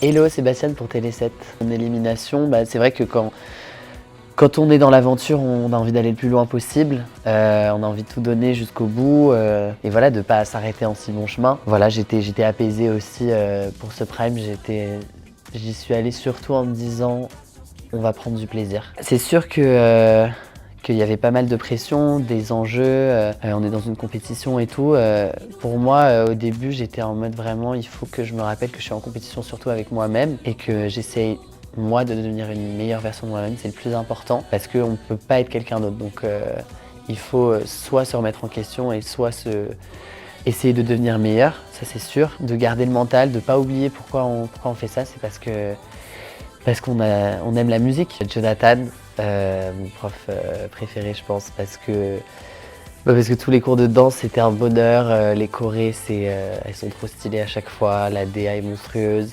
Hello Sébastien pour Télé7. En élimination, c'est vrai que quand on est dans l'aventure, on a envie d'aller le plus loin possible. On a envie de tout donner jusqu'au bout et voilà, de pas s'arrêter en si bon chemin. Voilà, j'étais apaisée aussi pour ce prime. J'y suis allée surtout en me disant on va prendre du plaisir. C'est sûr qu'il y avait pas mal de pression, des enjeux, on est dans une compétition et tout. Pour moi, au début, j'étais en mode vraiment, il faut que je me rappelle que je suis en compétition surtout avec moi-même et que j'essaye, moi, de devenir une meilleure version de moi-même, c'est le plus important parce qu'on ne peut pas être quelqu'un d'autre. Donc, il faut soit se remettre en question et soit essayer de devenir meilleur, ça c'est sûr. De garder le mental, de ne pas oublier pourquoi on fait ça, c'est parce qu'on aime la musique. Jonathan, mon prof préféré, je pense, parce que tous les cours de danse c'était un bonheur, les chorés elles sont trop stylées à chaque fois, la DA est monstrueuse.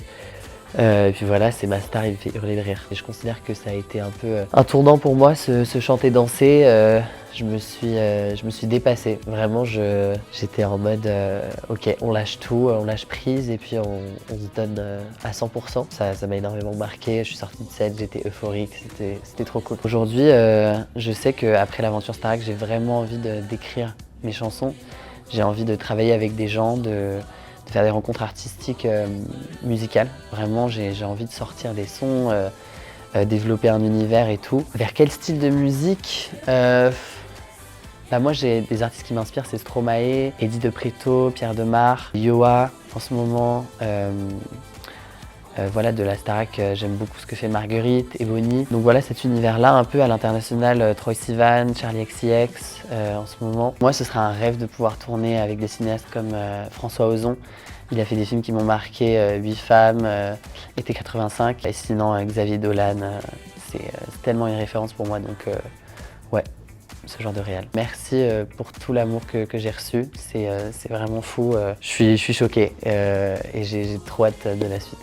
Et puis voilà, c'est ma star, il me fait hurler de rire. Et je considère que ça a été un peu un tournant pour moi, ce chanter-danser. Je me suis dépassée. Vraiment, j'étais en mode, ok, on lâche tout, on lâche prise et puis on se donne à 100%. Ça m'a énormément marqué. Je suis sortie de scène, j'étais euphorique, c'était trop cool. Aujourd'hui, je sais qu'après l'aventure Starac, j'ai vraiment envie d'écrire mes chansons. J'ai envie de travailler avec des gens, de faire des rencontres artistiques, musicales. Vraiment, j'ai envie de sortir des sons, développer un univers et tout. Vers quel style de musique moi, j'ai des artistes qui m'inspirent, c'est Stromae, Eddie De Pretto, Pierre Demar, Yoa en ce moment. Voilà, de la Starac, j'aime beaucoup ce que fait Marguerite, Ebony. Donc voilà, cet univers-là, un peu à l'international, Troye Sivan, Charli XCX en ce moment. Moi, ce serait un rêve de pouvoir tourner avec des cinéastes comme François Ozon. Il a fait des films qui m'ont marqué, 8 femmes, Été 85. Et sinon, Xavier Dolan, c'est tellement une référence pour moi, donc ouais, ce genre de réal. Merci pour tout l'amour que j'ai reçu, c'est vraiment fou. Je suis choquée et j'ai trop hâte de la suite.